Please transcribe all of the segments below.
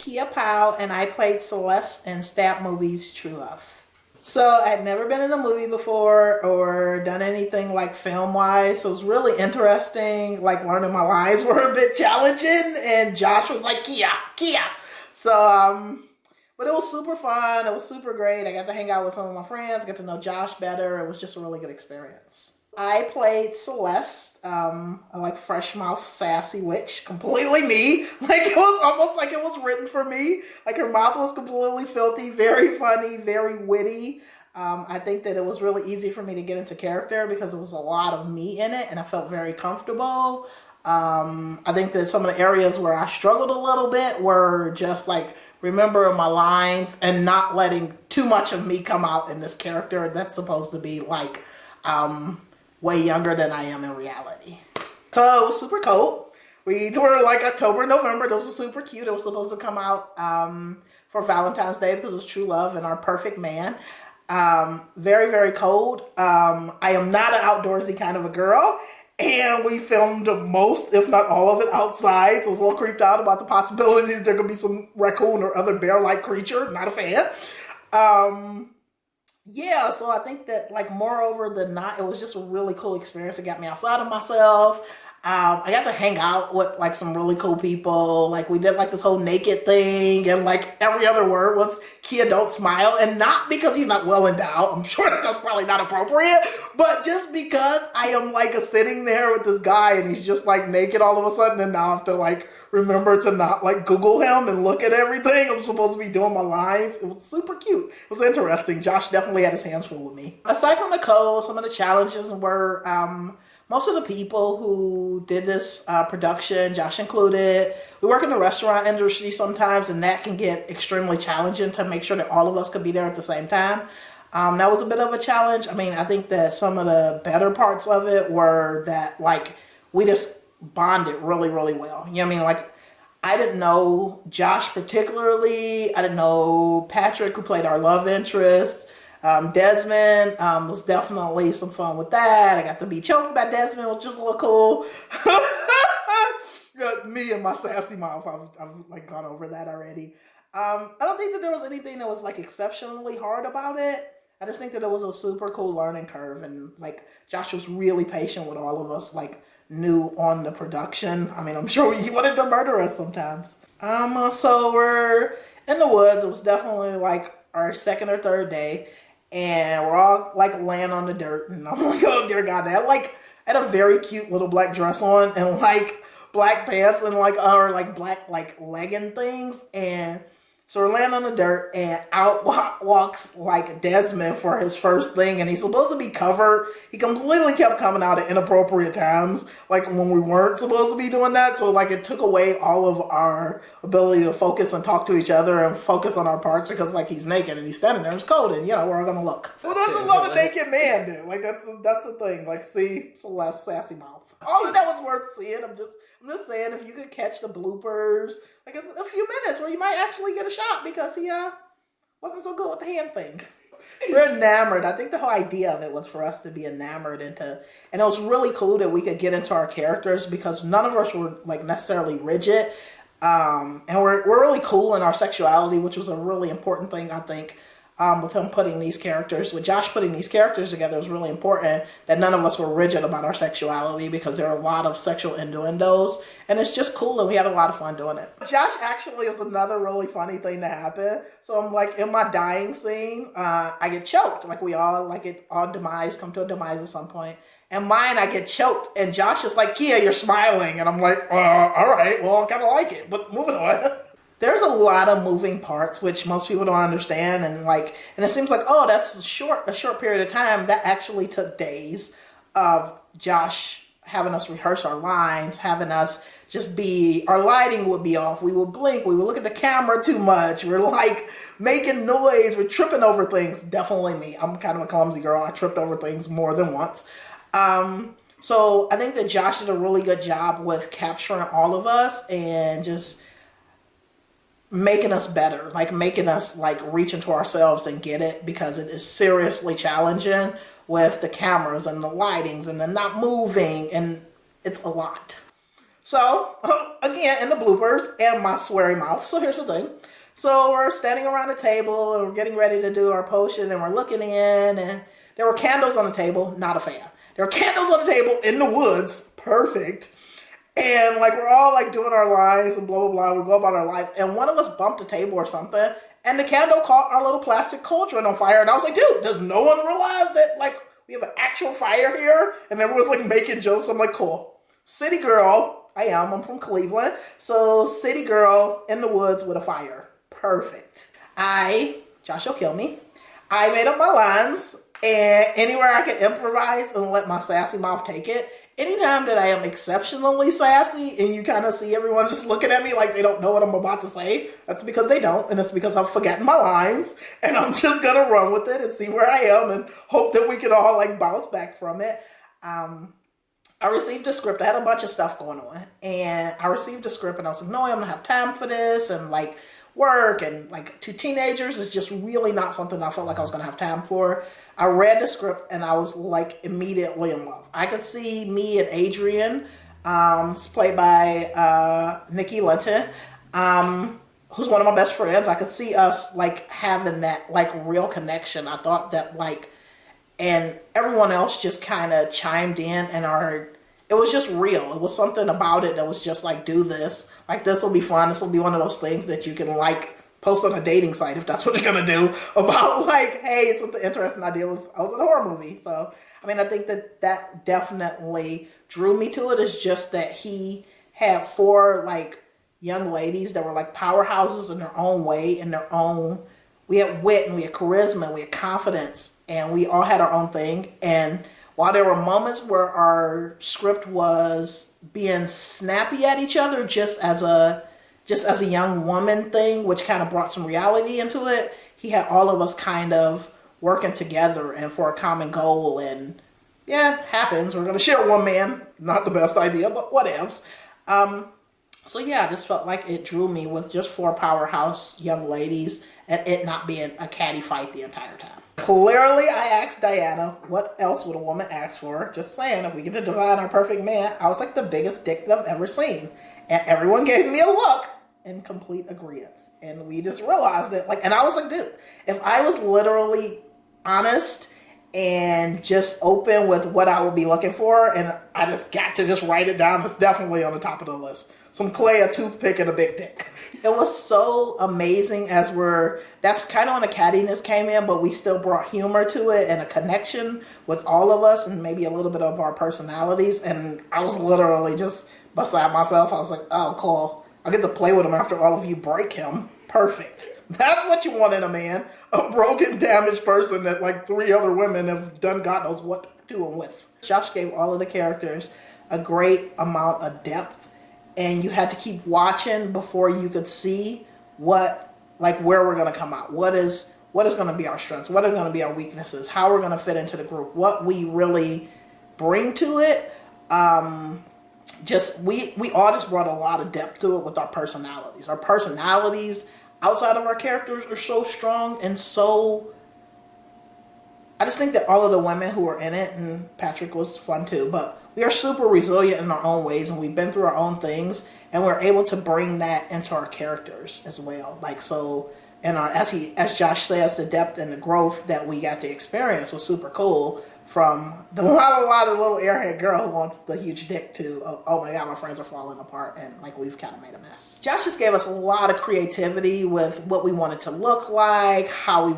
Kia Powell, and I played Celeste in Stab Movies' True Love. So I'd never been in a movie before or done anything like film-wise, so it was really interesting. Like, learning my lines were a bit challenging, and Josh was like, Kia, Kia. So, but it was super fun. It was super great. I got to hang out with some of my friends, got to know Josh better. It was just a really good experience. I played Celeste, a like fresh mouth sassy witch, completely me. Like, it was almost like it was written for me. Like, her mouth was completely filthy, very funny, very witty. I think that it was really easy for me to get into character because it was a lot of me in it, and I felt very comfortable. I think that some of the areas where I struggled a little bit were just like remembering my lines and not letting too much of me come out in this character that's supposed to be like way younger than I am in reality. So it was super cold. We were like October, November. This was super cute. It was supposed to come out for Valentine's Day because it was True Love and our perfect man. Very, very cold. I am not an outdoorsy kind of a girl. And we filmed most, if not all of it, outside. So I was a little creeped out about the possibility that there could be some raccoon or other bear-like creature. Not a fan. Yeah, so I think that, like, moreover than not, it was just a really cool experience. It got me outside of myself. I got to hang out with, like, some really cool people. Like, we did, like, this whole naked thing, and, like, every other word was, Kia, don't smile. And not because he's not well endowed. I'm sure that that's probably not appropriate. But just because I am, like, sitting there with this guy, and he's just, like, naked all of a sudden, and now I have to, like, remember to not, like, Google him and look at everything. I'm supposed to be doing my lines. It was super cute. It was interesting. Josh definitely had his hands full with me. Aside from the code, some of the challenges were most of the people who did this production, Josh included, we work in the restaurant industry sometimes, and that can get extremely challenging to make sure that all of us could be there at the same time. That was a bit of a challenge. I mean, I think that some of the better parts of it were that, like, we just bonded really, really well. You know what I mean? Like, I didn't know Josh particularly. I didn't know Patrick, who played our love interest. Desmond was definitely some fun with that. I got to be choked by Desmond, which was a little cool. Me and my sassy mouth, I've like gone over that already. I don't think that there was anything that was like exceptionally hard about it. I just think that it was a super cool learning curve, and like Josh was really patient with all of us, like new on the production. I mean, I'm sure he wanted to murder us sometimes. So we're in the woods. It was definitely like our second or third day. And we're all like laying on the dirt, and I'm like, oh dear God, I had a very cute little black dress on and like black pants and like or like black like legging things, and so we're laying on the dirt, and out walks like Desmond for his first thing, and he's supposed to be covered. He completely kept coming out at inappropriate times, like when we weren't supposed to be doing that. So like it took away all of our ability to focus and talk to each other and focus on our parts, because like he's naked and he's standing there, it's cold, and you know, we're all gonna look. Who doesn't love a naked man, dude? Like that's a thing. Like, see Celeste sassy mouth. All of that was worth seeing. I'm just saying, if you could catch the bloopers, like it's a few minutes where you might actually get a shot because he wasn't so good with the hand thing. We're enamored. I think the whole idea of it was for us to be enamored and it was really cool that we could get into our characters because none of us were like necessarily rigid. And we're really cool in our sexuality, which was a really important thing, I think. With him putting these characters, with Josh putting these characters together, it was really important that none of us were rigid about our sexuality because there are a lot of sexual innuendos, and it's just cool, and we had a lot of fun doing it. Josh actually was another really funny thing to happen. So I'm like, in my dying scene, I get choked. Like we all, like it all come to a demise at some point. And mine, I get choked, and Josh is like, Kia, you're smiling. And I'm like, all right, well, I kind of like it, but moving on. There's a lot of moving parts, which most people don't understand, and it seems like, oh, that's a short period of time. That actually took days of Josh having us rehearse our lines, having us just our lighting would be off. We would blink. We would look at the camera too much. We're like making noise. We're tripping over things. Definitely me. I'm kind of a clumsy girl. I tripped over things more than once. So I think that Josh did a really good job with capturing all of us and just making us better, like making us like reach into ourselves and get it, because it is seriously challenging with the cameras and the lightings and the not moving, and it's a lot. So, again, in the bloopers and my sweary mouth. So here's the thing. So we're standing around the table and we're getting ready to do our potion and we're looking in and there were candles on the table. Not a fan. There were candles on the table in the woods. Perfect. And like we're all like doing our lines and blah, blah, blah. We go about our lives. And one of us bumped a table or something. And the candle caught our little plastic cauldron on fire. And I was like, dude, does no one realize that like we have an actual fire here? And everyone's like making jokes. I'm like, cool. City girl. I'm from Cleveland. So city girl in the woods with a fire. Perfect. Josh will kill me. I made up my lines and anywhere I can improvise and let my sassy mouth take it. Anytime that I am exceptionally sassy and you kind of see everyone just looking at me like they don't know what I'm about to say, that's because they don't. And it's because I've forgotten my lines and I'm just going to run with it and see where I am and hope that we can all like bounce back from it. I received a script. I had a bunch of stuff going on and I received a script and I was like, no, I'm going to have time for this. And like work and like 2 teenagers is just really not something I felt like I was going to have time for. I read the script and I was like immediately in love. I could see me and Adrian, it's played by Nikki Linton, who's one of my best friends. I could see us like having that like real connection. I thought that like, and everyone else just kind of chimed in and it was just real. It was something about it that was just like, do this. Like, this will be fun. This will be one of those things that you can like post on a dating site if that's what you're going to do about like, hey, something interesting I did I was in a horror movie. So, I mean, I think that definitely drew me to it. It's just that he had 4 like young ladies that were like powerhouses in their own way, in their own. We had wit and we had charisma and we had confidence and we all had our own thing. And while there were moments where our script was being snappy at each other just as a young woman thing, which kind of brought some reality into it, he had all of us kind of working together and for a common goal. And yeah, it happens. We're going to share one man. Not the best idea, but whatevs. So yeah, I just felt like it drew me with just 4 powerhouse young ladies and it not being a catty fight the entire time. Clearly, I asked Diana, what else would a woman ask for? Just saying, if we get to define our perfect man, I was like the biggest dick that I've ever seen. And everyone gave me a look in complete agreement. And we just realized that, like, and I was like, dude, if I was literally honest and just open with what I would be looking for, and I just got to just write it down, it's definitely on the top of the list. Some clay, a toothpick, and a big dick. It was so amazing that's kind of when the cattiness came in, but we still brought humor to it and a connection with all of us and maybe a little bit of our personalities. And I was literally just beside myself. I was like, oh, cool. I get to play with him after all of you break him. Perfect. That's what you want in a man. A broken, damaged person that like 3 other women have done God knows what to him with. Josh gave all of the characters a great amount of depth. And you had to keep watching before you could see where we're going to come out. What is going to be our strengths? What are going to be our weaknesses? How we're going to fit into the group? What we really bring to it? We all just brought a lot of depth to it with our personalities. Our personalities outside of our characters are so strong and so. I just think that all of the women who were in it, and Patrick was fun too, but we are super resilient in our own ways and we've been through our own things and we're able to bring that into our characters as well. Like, so, and as Josh says, the depth and the growth that we got to experience was super cool, from the lot of little airhead girl who wants the huge dick to, oh my God, my friends are falling apart and like we've kind of made a mess. Josh just gave us a lot of creativity with what we wanted to look like, how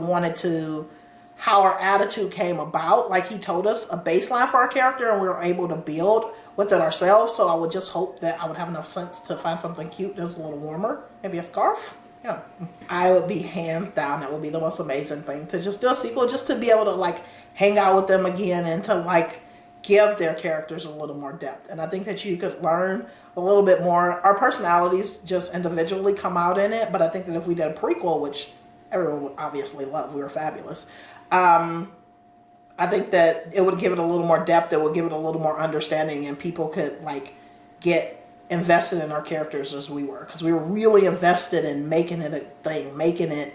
our attitude came about. Like, he told us a baseline for our character and we were able to build with it ourselves. So I would just hope that I would have enough sense to find something cute that's a little warmer. Maybe a scarf. Yeah. I would be hands down. That would be the most amazing thing, to just do a sequel, just to be able to like hang out with them again and to like give their characters a little more depth. And I think that you could learn a little bit more. Our personalities just individually come out in it. But I think that if we did a prequel, which everyone would obviously love, we were fabulous. I think that it would give it a little more depth. It would give it a little more understanding, and people could like get invested in our characters as we were, because we were really invested in making it a thing, making it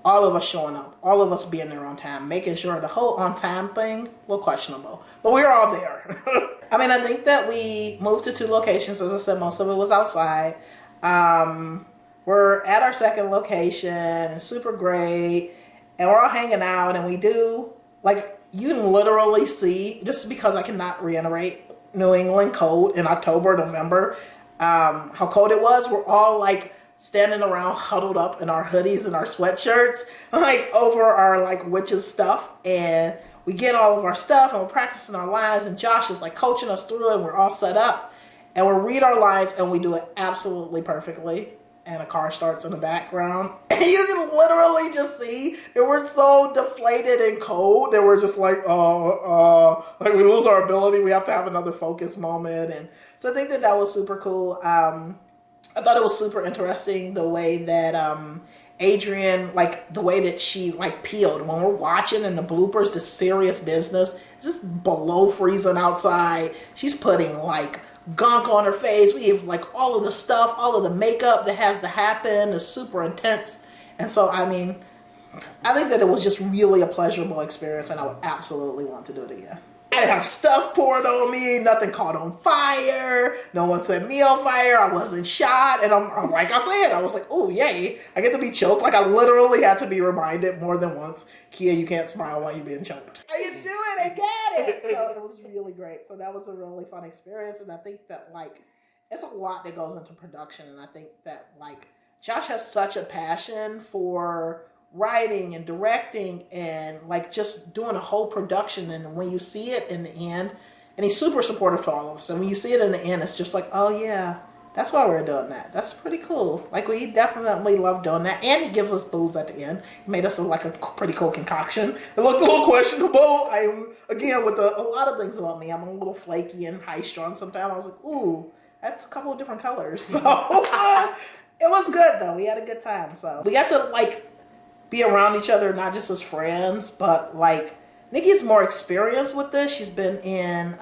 all of us showing up, all of us being there on time, making sure the whole on time thing, a little questionable, but we were all there. I mean, I think that we moved to 2 locations. As I said, most of it was outside. We're at our second location, and super great, and we're all hanging out, and we do, like, you can literally see, just because I cannot reiterate New England cold in October, November, how cold it was. We're all like standing around huddled up in our hoodies and our sweatshirts, like over our like witches stuff, and we get all of our stuff and we're practicing our lines, and Josh is like coaching us through it, and we're all set up and we read our lines and we do it absolutely perfectly, and a car starts in the background and you can literally just see that we're so deflated and cold that we're just like like we lose our ability. We have to have another focus moment. And so I think that that was super cool. I thought it was super interesting the way that Adrienne, like the way that she like peeled when we're watching, and the bloopers, the serious business. It's just below freezing outside. She's putting like gunk on her face. We have like all of the stuff, all of the makeup that has to happen is super intense. And so, I mean, I think that it was just really a pleasurable experience, and I would absolutely want to do it again. I didn't have stuff poured on me, nothing caught on fire, no one set me on fire, I wasn't shot, and I'm like I said, I was like, oh yay, I get to be choked. Like I literally had to be reminded more than once, Kia, you can't smile while you're being choked. I can do it, I get it. So it was really great. So that was a really fun experience, and I think that like, it's a lot that goes into production, and I think that like, Josh has such a passion for writing and directing and like just doing a whole production, and when you see it in the end, and he's super supportive to all of us, and when you see it in the end, it's just like, oh yeah, that's why we're doing that. That's pretty cool. Like we definitely love doing that, and he gives us booze at the end. He made us like a pretty cool concoction. It looked a little questionable. I'm again with a lot of things about me, I'm a little flaky and high strung sometimes. I was like, ooh, that's a couple of different colors. So it was good though. We had a good time. So we got to like be around each other, not just as friends, but like Nikki's more experienced with this. She's been in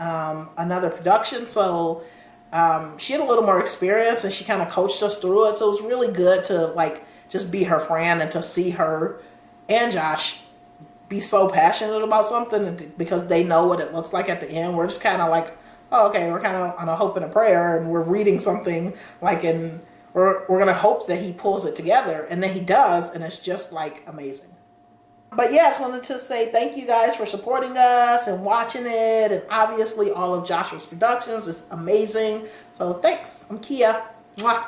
another production, so she had a little more experience, and she kind of coached us through it. So it was really good to like just be her friend, and to see her and Josh be so passionate about something because they know what it looks like at the end. We're just kind of like, oh, okay, we're kind of on a hope and a prayer, and we're reading something like in. We're going to hope that he pulls it together, and then he does, and it's just like amazing. But yeah, I just wanted to say thank you guys for supporting us and watching it, and obviously all of Joshua's productions is amazing. So thanks. I'm Kia. Mwah.